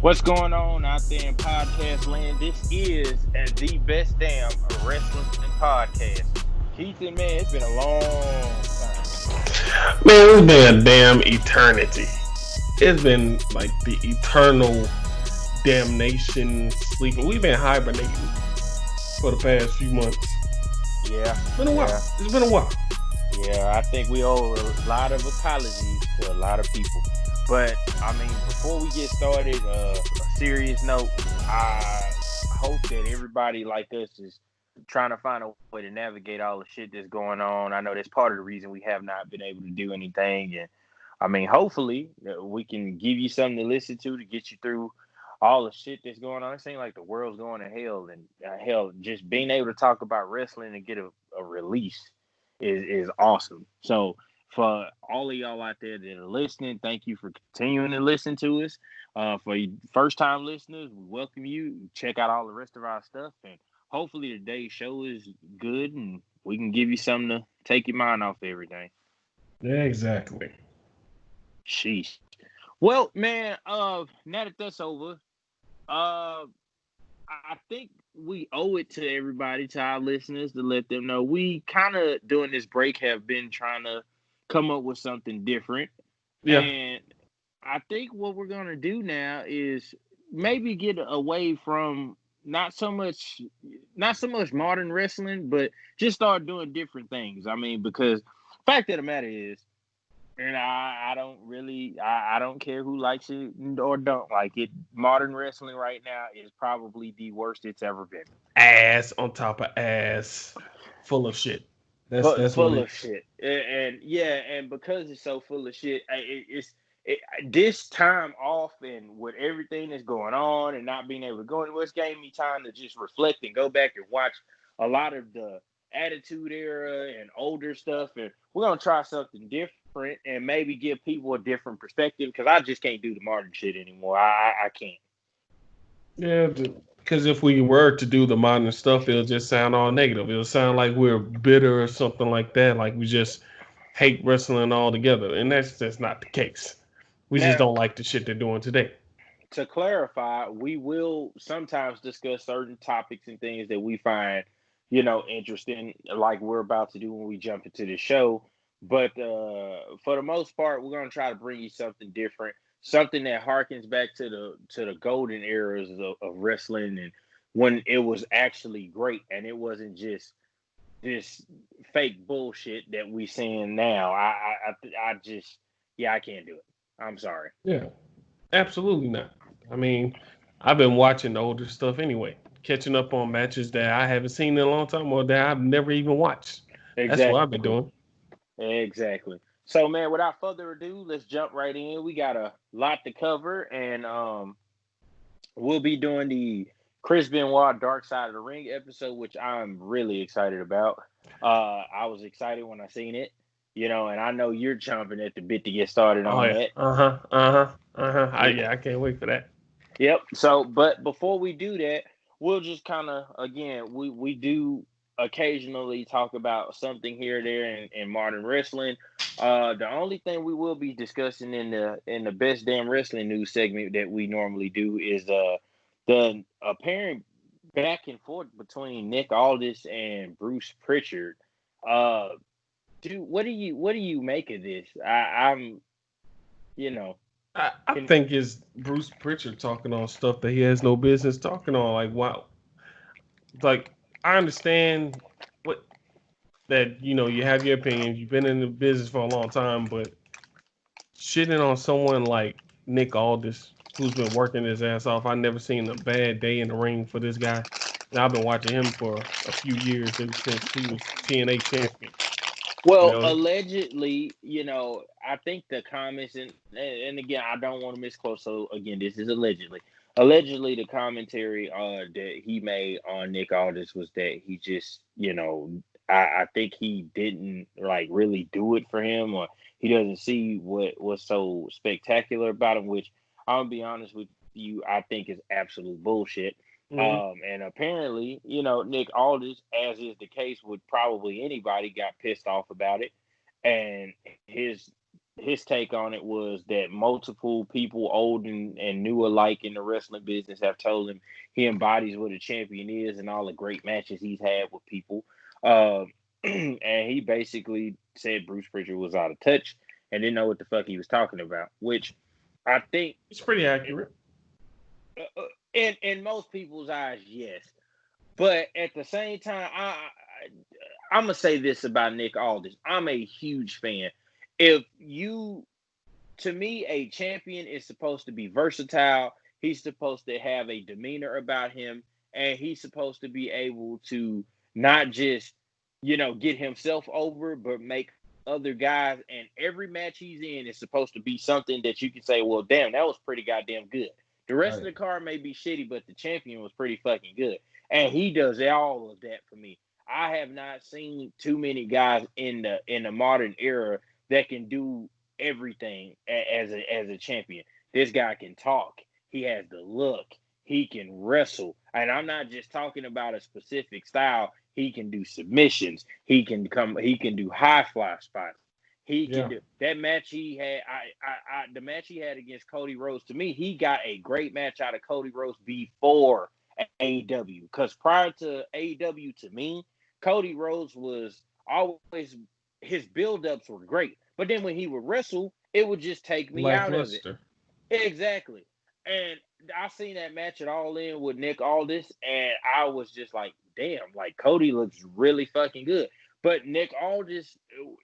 What's going on out there in podcast land? This is the best damn wrestling podcast. Keith and man, it's been a long time. Man, it's been a damn eternity. It's been like the eternal damnation sleeping. We've been hibernating for the past few months. Yeah, It's been a while. It's been a while. Yeah, I think we owe a lot of apologies to a lot of people. But I mean, before we get started, a serious note. I hope that everybody like us is trying to find a way to navigate all the shit that's going on. I know that's part of the reason we have not been able to do anything. And I mean, hopefully we can give you something to listen to get you through all the shit that's going on. It seems like the world's going to hell, and hell, just being able to talk about wrestling and get a release is awesome. So for all of y'all out there that are listening, thank you for continuing to listen to us. For first time listeners, we welcome you. Check out all the rest of our stuff, and hopefully today's show is good and we can give you something to take your mind off everything. Yeah, exactly. Sheesh. Well, man, now that that's over, I think we owe it to everybody, to our listeners, to let them know we kind of during this break have been trying to come up with something different. Yeah. And I think what we're gonna do now is maybe get away from not so much modern wrestling, but just start doing different things. I mean, because fact of the matter is, and I don't care who likes it or don't like it. Modern wrestling right now is probably the worst it's ever been. Ass on top of ass, full of shit. That's Full what of shit, and yeah, and because it's so full of shit, this time off and with everything that's going on and not being able to go, it's gave me time to just reflect and go back and watch a lot of the Attitude Era and older stuff, and we're gonna try something different and maybe give people a different perspective because I just can't do the modern shit anymore. I can't. Yeah, because if we were to do the modern stuff, it'll just sound all negative. It'll sound like we're bitter or something like that, like we just hate wrestling altogether. And that's just not the case. We just Now, don't like the shit they're doing today. to clarify, we will sometimes discuss certain topics and things that we find, interesting, like we're about to do when we jump into the show. But for the most part, we're gonna try to bring you something different, something that harkens back to the golden eras of wrestling and when it was actually great and it wasn't just this fake bullshit that we seeing now. I just, yeah, I can't do it. I'm sorry. Yeah, absolutely not. I mean, I've been watching the older stuff anyway, catching up on matches that I haven't seen in a long time or that I've never even watched. That's what I've been Exactly. doing. Exactly. So, man, without further ado, let's jump right in. We got a lot to cover, and we'll be doing the Chris Benoit Dark Side of the Ring episode, which I'm really excited about. I was excited when I seen it, and I know you're chomping at the bit to get started Oh on yeah. that. Yeah, I can't wait for that. Yep. So, but before we do that, we'll just kind of again we do occasionally talk about something here or there in modern wrestling. The only thing we will be discussing in the best damn wrestling news segment that we normally do is the apparent back and forth between Nick Aldis and Bruce Pritchard. Uh, dude, what do you make of this? I'm you know I think it's Bruce Pritchard talking on stuff that he has no business talking on. Like, wow. Like, I understand what that, you have your opinions. You've been in the business for a long time, but shitting on someone like Nick Aldis, who's been working his ass off, I've never seen a bad day in the ring for this guy. And I've been watching him for a few years, ever since he was TNA champion. You Well, know, allegedly, I think the comments and again, I don't want to misquote. So again, this is allegedly. Allegedly, the commentary that he made on Nick Aldis was that he just, I think he didn't like really do it for him, or he doesn't see what was so spectacular about him. Which I'm gonna be honest with you, I think is absolute bullshit. hmm And apparently, Nick Aldis, as is the case with probably anybody, got pissed off about it. And his his take on it was that multiple people, old and new alike in the wrestling business, have told him he embodies what a champion is and all the great matches he's had with people. And he basically said Bruce Pritchard was out of touch and didn't know what the fuck he was talking about, which I think it's pretty accurate. In most people's eyes, yes. But at the same time, I'm gonna say this about Nick Aldis. I'm a huge fan. To me, a champion is supposed to be versatile. He's supposed to have a demeanor about him, and he's supposed to be able to not just, get himself over, but make other guys. And every match he's in is supposed to be something that you can say, well, damn, that was pretty goddamn good. The rest of the card may be shitty, but the champion was pretty fucking good. And he does all of that for me. I have not seen too many guys in the modern era that can do everything as a champion. This guy can talk. He has the look. He can wrestle. And I'm not just talking about a specific style. He can do submissions. He can do high fly spots. He can do that match he had. The match he had against Cody Rhodes, to me, he got a great match out of Cody Rhodes before AEW. Because prior to AEW, to me, Cody Rhodes was always, his build-ups were great. But then when he would wrestle, it would just take me out of it. Exactly. And I seen that match at All In with Nick Aldis, and I was just like, damn, like Cody looks really fucking good. But Nick Aldis,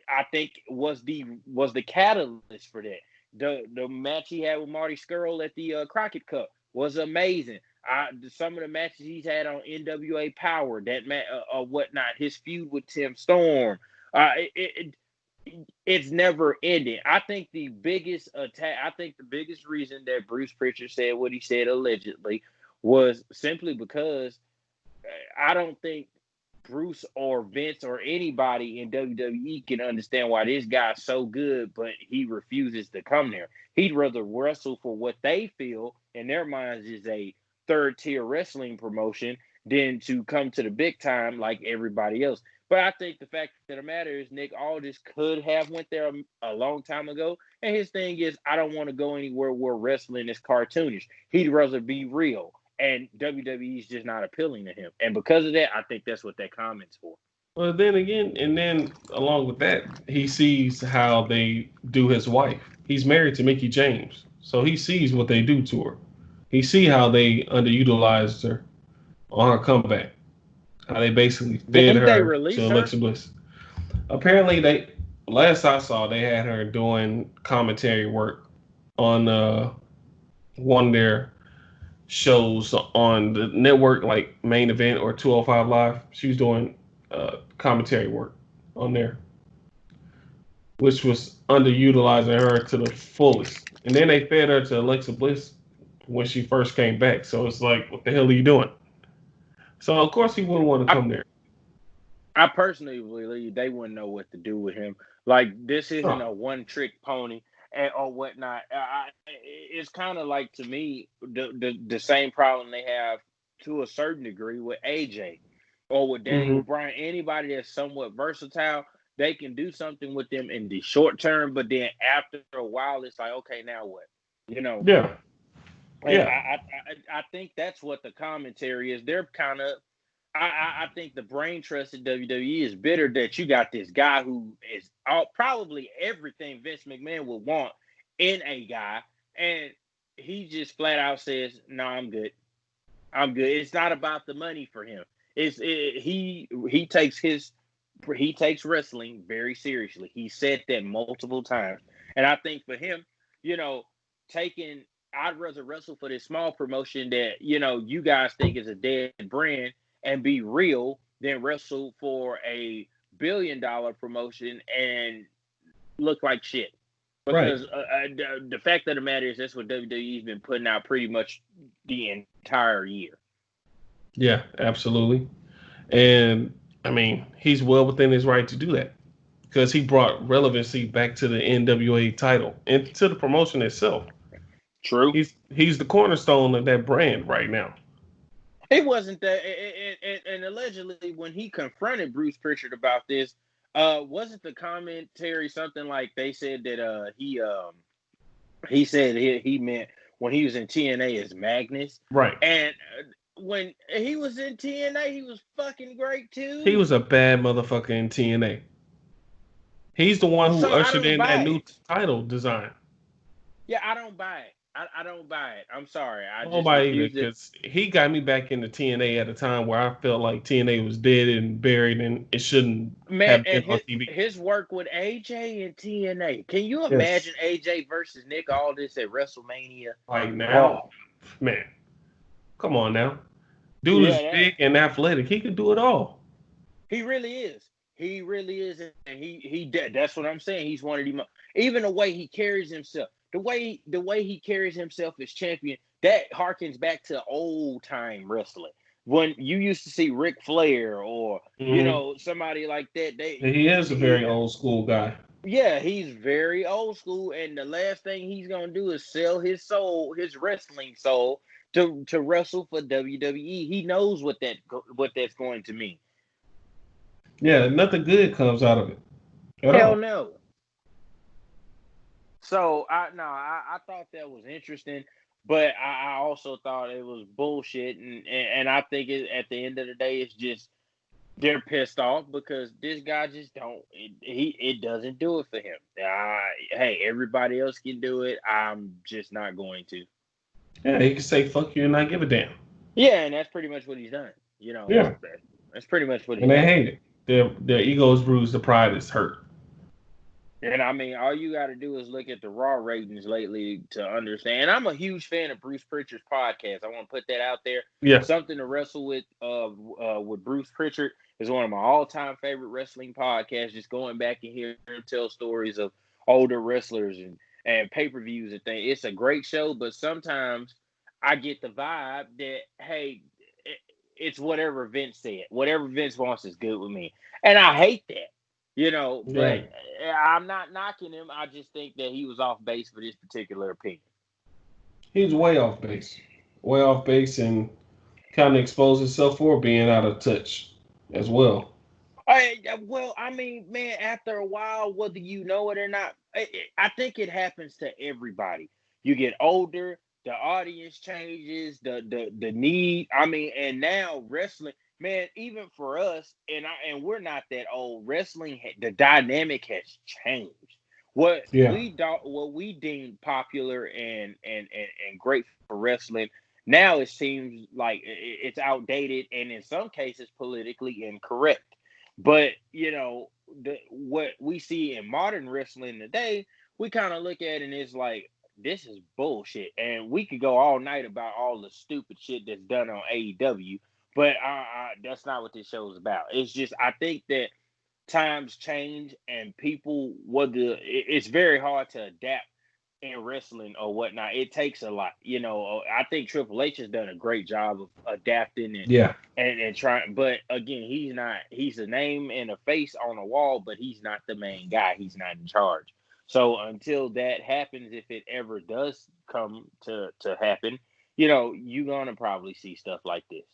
I think, was the catalyst for that. The match he had with Marty Scurll at the Crockett Cup was amazing. Some of the matches he's had on NWA Power, whatnot, his feud with Tim Storm, it's never ending. I think the biggest reason that Bruce Pritchard said what he said allegedly was simply because I don't think Bruce or Vince or anybody in WWE can understand why this guy's so good, but he refuses to come there. He'd rather wrestle for what they feel in their minds is a third-tier wrestling promotion than to come to the big time like everybody else. But I think the fact of the matter is Nick Aldis could have went there a long time ago. And his thing is, I don't want to go anywhere where wrestling is cartoonish. He'd rather be real. And WWE is just not appealing to him. And because of that, I think that's what that comment's for. Well, then again, and then along with that, he sees how they do his wife. He's married to Mickie James. So he sees what they do to her. He sees how they underutilized her on her comeback. How they basically fed her to Alexa Bliss. Apparently, last I saw, they had her doing commentary work on one of their shows on the network, like Main Event or 205 Live. She was doing commentary work on there, which was underutilizing her to the fullest. And then they fed her to Alexa Bliss when she first came back. So it's like, what the hell are you doing? So, of course, he wouldn't want to come there. I personally believe they wouldn't know what to do with him. Like, this isn't a one-trick pony or whatnot. It's kind of like, to me, the same problem they have to a certain degree with AJ or with Daniel Bryan. Anybody that's somewhat versatile, they can do something with them in the short term, but then after a while, it's like, okay, now what? Yeah. Yeah. I think that's what the commentary is. They're kind of, I think the brain trust in WWE is bitter that you got this guy who is probably everything Vince McMahon would want in a guy, and he just flat out says, "No, I'm good. I'm good." It's not about the money for him. He takes wrestling very seriously. He said that multiple times, and I think for him, I'd rather wrestle for this small promotion that, you guys think is a dead brand and be real than wrestle for a $1 billion promotion and look like shit. Because the fact of the matter is that's what WWE's been putting out pretty much the entire year. Yeah, absolutely. And, I mean, he's well within his right to do that because he brought relevancy back to the NWA title and to the promotion itself. True. He's the cornerstone of that brand right now. It wasn't that, and allegedly when he confronted Bruce Pritchard about this, Wasn't the commentary something like they said that he said he meant when he was in TNA as Magnus, Right. and when he was in TNA, he was fucking great He too. was a bad motherfucker in TNA. He's the one So who I ushered don't in that buy new it. title design. Yeah, I don't buy it. I don't buy it. I'm sorry. I just Nobody either, refuse it. because he got me back into TNA at a time where I felt like TNA was dead and buried and it shouldn't Man, have been and on his TV. his work with AJ and TNA. Can you Yes. imagine AJ versus Nick Aldis at WrestleMania? Like now, Oh, man, come on now. Dude is yeah, that big and athletic. He could do it all. he really is. He really is, and that's what I'm saying. He's one of the even the way he carries himself, the way he carries himself as champion, that harkens back to old time wrestling when you used to see Ric Flair or Hmm. somebody like that. He is a very old school guy. Yeah, he's very old school, and the last thing he's gonna do is sell his soul, his wrestling soul, to wrestle for WWE. He knows what that's going to mean. Yeah, nothing good comes out of it at Hell all. no. So I thought that was interesting, but I also thought it was bullshit, and I think at the end of the day, it's just they're pissed off because this guy just don't it doesn't do it for him. Hey, everybody else can do it. I'm just not going to. Yeah, he can say fuck you and not give a damn. Yeah, and that's pretty much what he's done. Yeah, That's pretty much what and he's they done. hate it. Their ego is bruised, the pride is hurt. And I mean, all you got to do is look at the Raw ratings lately to understand. And I'm a huge fan of Bruce Pritchard's podcast. I want to put that out there. Yeah, Something to wrestle with Bruce Pritchard is one of my all-time favorite wrestling podcasts. Just going back and hear him tell stories of older wrestlers and pay-per-views and things. It's a great show, but sometimes I get the vibe that hey, it's whatever Vince said. Whatever Vince wants is good with me, and I hate that. But yeah. I'm not knocking him. I just think that he was off base for this particular opinion. He's way off base, and kind of exposed himself for being out of touch as well. Well, I mean, man, after a while, whether you know it or not, I think it happens to everybody. You get older, the audience changes, the need. I mean, and now wrestling, man, even for us, and we're not that old. Wrestling, the dynamic has changed. Yeah, What we deemed popular and great for wrestling, now it seems like it's outdated and in some cases politically incorrect. But what we see in modern wrestling today, we kind of look at it and it's like this is bullshit, and we could go all night about all the stupid shit that's done on AEW, but that's not what this show is about. It's just I think that times change and people it's very hard to adapt in wrestling or whatnot. It takes a lot. I think Triple H has done a great job of adapting yeah. and trying, but again, he's a name and a face on a wall, but he's not the main guy. He's not in charge. So until that happens, if it ever does come to happen, you're gonna probably see stuff like this.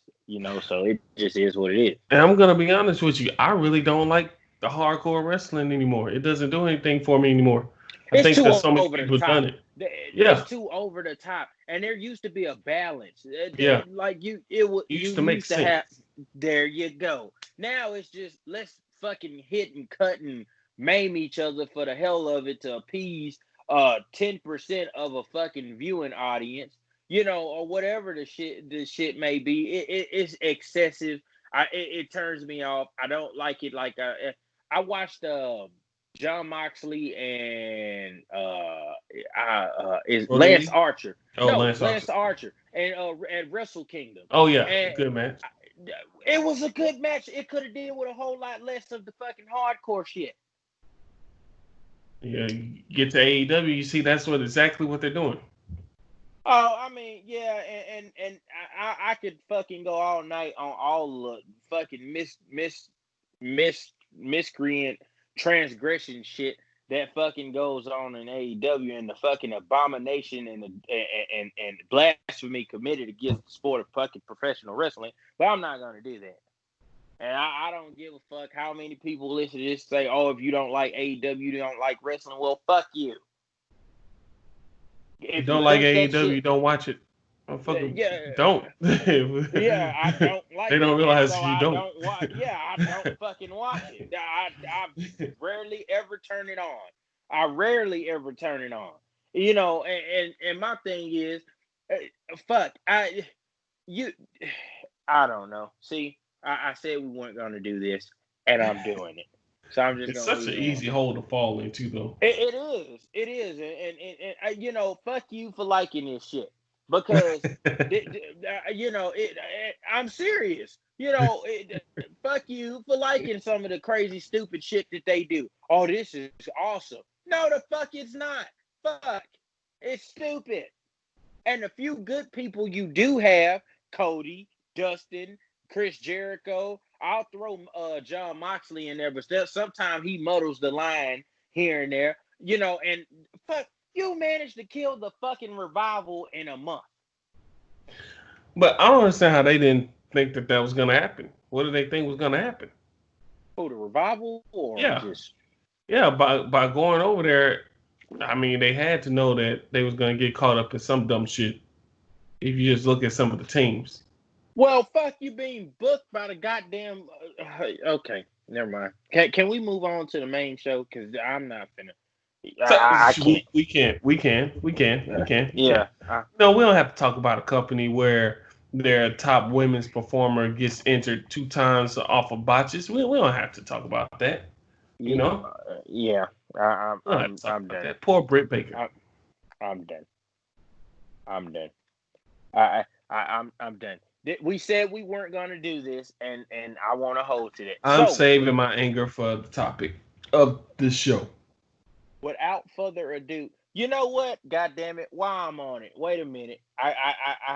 So it just is what it is. And I'm gonna be honest with you, I really don't like the hardcore wrestling anymore. It doesn't do anything for me anymore. I It's think too that so many over the people top. done it. It's Yeah, too over the top, and there used to be a balance. yeah. Like you Used to make used to have. sense. There you go. Now it's just let's fucking hit and cut and maim each other for the hell of it to appease 10% of a fucking viewing audience, or whatever the shit may be. It's excessive. It turns me off. I don't like it. Like I watched John Moxley and is Brother Lance Lee. Archer. Oh, No, Lance Archer. Lance Archer and at Wrestle Kingdom. Oh yeah, And good match. it was a good match. It could have dealt with a whole lot less of the fucking hardcore shit. Yeah, you get to AEW, you see that's exactly what they're doing. Oh, I mean, yeah, and I could fucking go all night on all the fucking miscreant transgression shit that fucking goes on in AEW and the fucking abomination and blasphemy committed against the sport of fucking professional wrestling. But I'm not gonna do that. And I don't give a fuck how many people listen to this say, oh, if you don't like AEW, you don't like wrestling. Well, fuck you. You If you don't like think that AEW, shit, you don't watch it. Motherfucker, yeah, don't. yeah, I don't They like it, don't and realize so you I don't. don't watch. Yeah, I don't fucking watch it. I rarely ever turn it on. I rarely ever turn it on. You know, and my thing is, fuck, you, I don't know. See, I said we weren't gonna do this, and I'm doing it. So I'm just It's gonna such an leave it alone. easy hole to fall into, though. It is, and you know, fuck you for liking this shit because, you know, I'm serious. You know, fuck you for liking some of the crazy, stupid shit that they do. Oh, this is awesome. No, the fuck it's not. Fuck, it's stupid. And the few good people you do have, Cody, Dustin, Chris Jericho. I'll throw John Moxley in there, but sometimes he muddles the line here and there, you know. And fuck, you managed to kill the fucking Revival in a month. But I don't understand how they didn't think that that was going to happen. What did they think was going to happen? Oh, the Revival or Yeah, just yeah. By going over there, I mean they had to know that they was going to get caught up in some dumb shit. If you just look at some of the teams. well, fuck you being booked by the goddamn. Okay, never mind. Can we move on to the main show? Because I'm not finna. So I can't. we can. Yeah. No, we don't have to talk about a company where their top women's performer gets injured 2 times off of botches. We don't have to talk about that. You Yeah, know, yeah. we don't have to talk I'm about done. that. Poor Britt Baker. I'm done. I'm done. I'm done. We said we weren't going to do this, and I want to hold to that. I'm So, saving my anger for the topic of this show. without further ado, you know what? God damn it! While I'm on it, wait a minute. I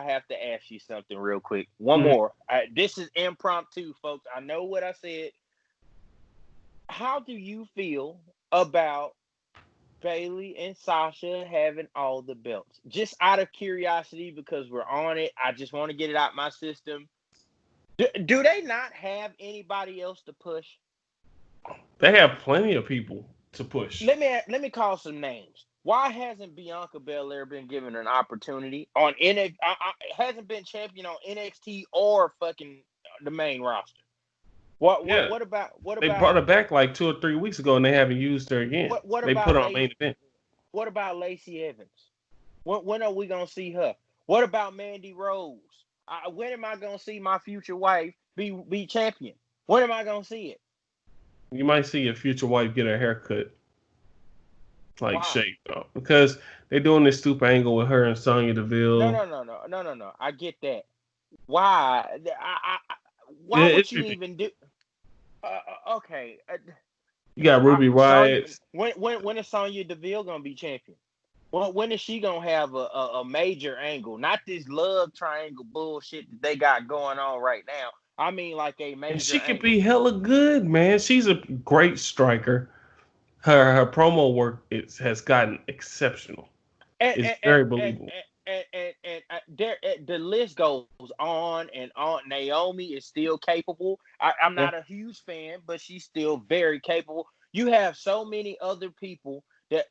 have to ask you something real quick. One Mm. more. This is impromptu, folks. I know what I said. How do you feel about Bailey and Sasha having all the belts? Just out of curiosity, because we're on it, I just want to get it out my system. Do they not have anybody else to push? They have plenty of people to push. Let me call some names. Why hasn't Bianca Belair been given an opportunity on NXT? Hasn't been champion on NXT or fucking the main roster. What what Yeah, what about what they about brought her back like 2 or 3 weeks ago, and they haven't used her again. what They put about her on main event. what about Lacey Evans? When are we gonna see her? What about Mandy Rose? When am I gonna see my future wife be champion? When am I gonna see it? You might see your future wife get her haircut like Why? shaved off because they're doing this stupid angle with her and Sonya Deville. No. I get that. Why? Why would It's you ridiculous. even do? Okay. You got Ruby Sonya, Riot. when is Sonya Deville gonna be champion? Well, when is she gonna have a major angle? Not this love triangle bullshit that they got going on right now. I mean, like a And major she could angle. be hella good, man. She's a great striker. Her promo work has gotten exceptional. And It's and and very and, believable. the list goes on and on. Naomi is still capable. I'm Yeah. not a huge fan, but she's still very capable. You have so many other people that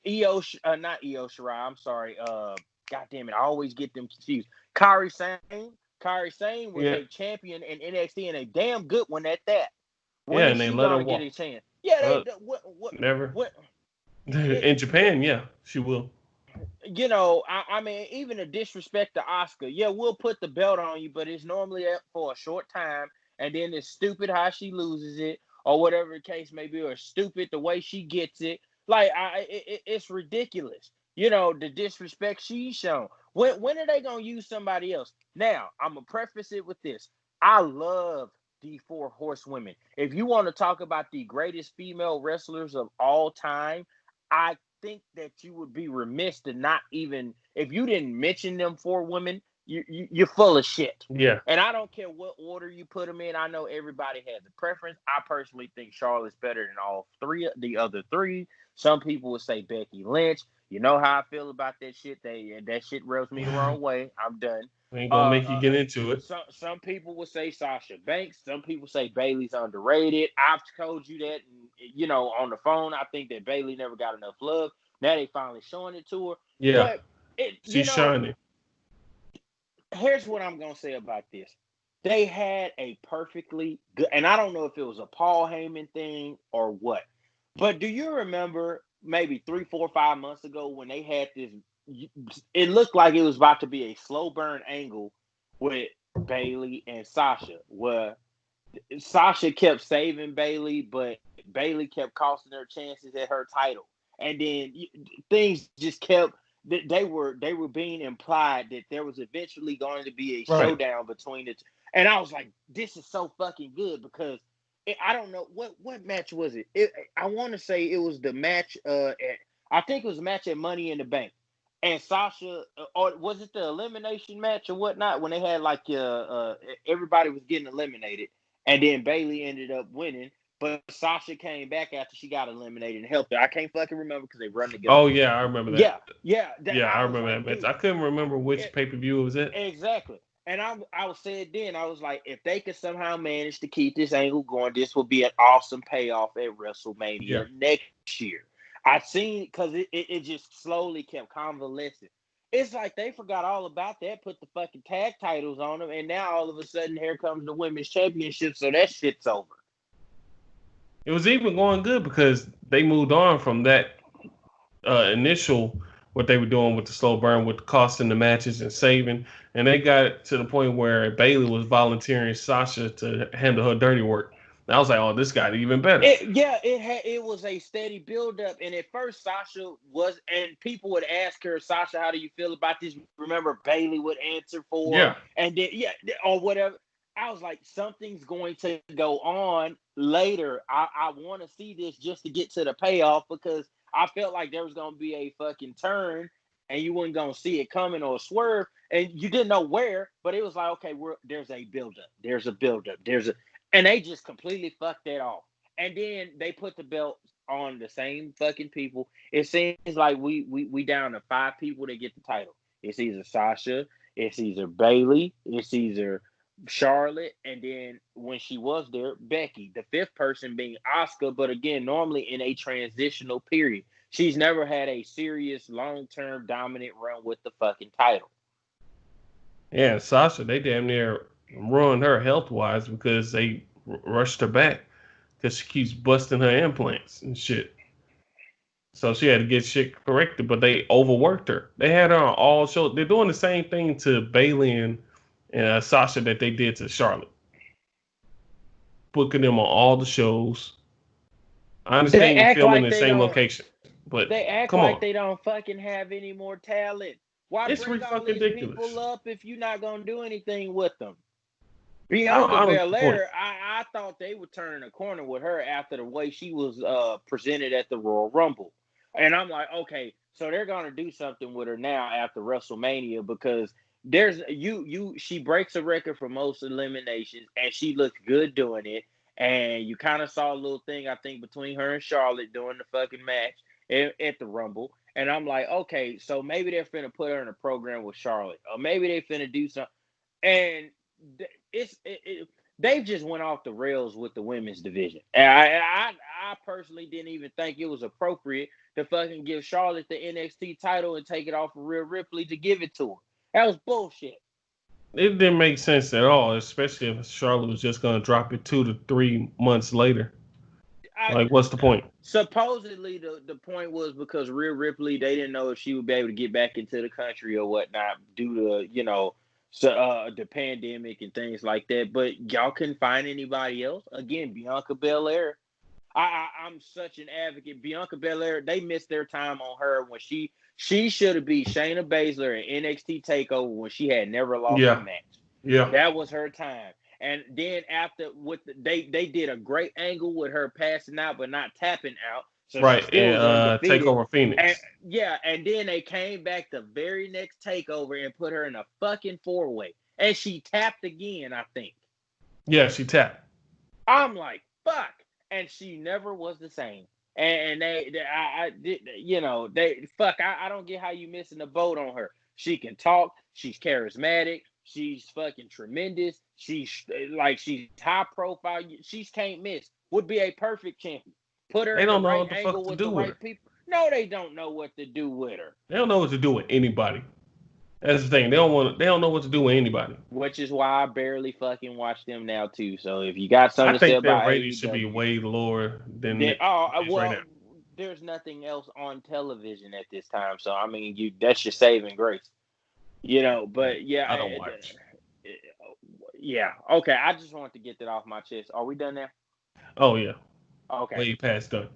not Io Shirai. I'm sorry. God damn it, I always get them confused. Kairi Sane. Kairi Sane was Yeah. a champion in NXT and a damn good one at that. When Yeah, is and they she let her gonna get a walk. chance? Yeah, Uh, never. what it, In Japan, yeah, she will. you know, I mean, even a disrespect to Oscar, yeah, we'll put the belt on you, but it's normally up for a short time, and then it's stupid how she loses it, or whatever the case may be, or stupid the way she gets it. Like, it's ridiculous. You know, the disrespect she's shown. When are they gonna use somebody else? Now, I'm gonna preface it with this. I love the four horsewomen. If you want to talk about the greatest female wrestlers of all time, I think that you would be remiss to not even if you didn't mention them four women. You're full of shit. Yeah. And I don't care what order you put them in. I know everybody has a preference. I personally think Charlotte's better than all three, the other three. Some people would say Becky Lynch. You know how I feel about that shit. That shit rubs me the wrong way. I'm done. I ain't gonna make you get into it. Some people would say Sasha Banks. Some people say Bayley's underrated. I've told you that, on the phone. I think that Bayley never got enough love. Now they finally showing it to her. Yeah, But she's shining. Here's what I'm gonna say about this. They had a perfectly good, and I don't know if it was a Paul Heyman thing or what, but do you remember maybe 3, 4, 5 months ago when they had this? It looked like it was about to be a slow burn angle with Bayley and Sasha, where Sasha kept saving Bayley, but Bayley kept costing her chances at her title, and then things just kept. They were being implied that there was eventually going to be a showdown between the two. And I was like, this is so fucking good because I don't know what match was it. I want to say it was the match I think it was a match at Money in the Bank. And Sasha, or was it the elimination match or whatnot when they had everybody was getting eliminated and then Bayley ended up winning. But Sasha came back after she got eliminated and helped her. I can't fucking remember because they run together. Oh yeah, I remember that. Yeah. I remember that match. I couldn't remember which pay-per-view it was at. Exactly. And I said then, I was like, if they could somehow manage to keep this angle going, this would be an awesome payoff at WrestleMania next year. I've seen because it just slowly kept convalescing. It's like they forgot all about that, put the fucking tag titles on them, and now all of a sudden here comes the women's championship, so that shit's over. It was even going good because they moved on from that initial what they were doing with the slow burn, with costing the matches and saving, and they got to the point where Bayley was volunteering Sasha to handle her dirty work. And I was like, oh, this got even better. It was a steady build-up, and at first Sasha was, and people would ask her, Sasha, how do you feel about this? Remember, Bayley would answer for her, and then or whatever. I was like, something's going to go on later. I want to see this just to get to the payoff because I felt like there was going to be a fucking turn and you weren't going to see it coming or a swerve and you didn't know where, but it was like, okay, there's a buildup. And they just completely fucked that off. And then they put the belt on the same fucking people. It seems like we down to 5 people that get the title. It's either Sasha, it's either Bayley, it's either Charlotte, and then when she was there, Becky. The 5th person being Asuka, but again, normally in a transitional period. She's never had a serious long-term dominant run with the fucking title. Yeah, Sasha, they damn near ruined her health-wise because they rushed her back because she keeps busting her implants and shit. So she had to get shit corrected, but they overworked her. They had her on all shows. They're doing the same thing to Bayley and Sasha that they did to Charlotte. Booking them on all the shows. I understand you're filming in the same location, but they act like they don't fucking have any more talent. Why bring all these people up if you're not gonna do anything with them? Bianca Belair, I thought they were turning a corner with her after the way she was presented at the Royal Rumble, and I'm like, okay, so they're gonna do something with her now after WrestleMania because she breaks a record for most eliminations and she looks good doing it. And you kind of saw a little thing, I think, between her and Charlotte during the fucking match at the Rumble. And I'm like, okay, so maybe they're finna put her in a program with Charlotte, or maybe they finna do something. And they've just went off the rails with the women's division. And I personally didn't even think it was appropriate to fucking give Charlotte the NXT title and take it off of Rhea Ripley to give it to her. That was bullshit. It didn't make sense at all, especially if Charlotte was just going to drop it 2 to 3 months later. What's the point? Supposedly, the point was because Rhea Ripley, they didn't know if she would be able to get back into the country or whatnot due to, the pandemic and things like that. But y'all couldn't find anybody else. Again, Bianca Belair. I'm such an advocate. Bianca Belair, they missed their time on her when she should have beat Shayna Baszler in NXT TakeOver when she had never lost a match. Yeah, that was her time. And then after they did a great angle with her passing out but not tapping out. So right, and TakeOver Phoenix. And then they came back the very next TakeOver and put her in a fucking 4-way, and she tapped again, I think. Yeah, she tapped. I'm like, fuck. And she never was the same. And I don't get how you missing the boat on her. She can talk. She's charismatic. She's fucking tremendous. She's high profile. She's can't miss. Would be a perfect champion. Put her They in the don't know right what the angle fuck to with do the with right her. people. No, they don't know what to do with her. They don't know what to do with anybody. That's the thing. They don't know what to do with anybody. Which is why I barely fucking watch them now too. So if you got something I to say think their about ratings should be AEW, way lower than then it is right now. there's nothing else on television at this time. So I mean, that's your saving grace, But yeah, I don't watch. yeah. Okay, I just wanted to get that off my chest. Are we done now? Oh yeah, Okay. way past done.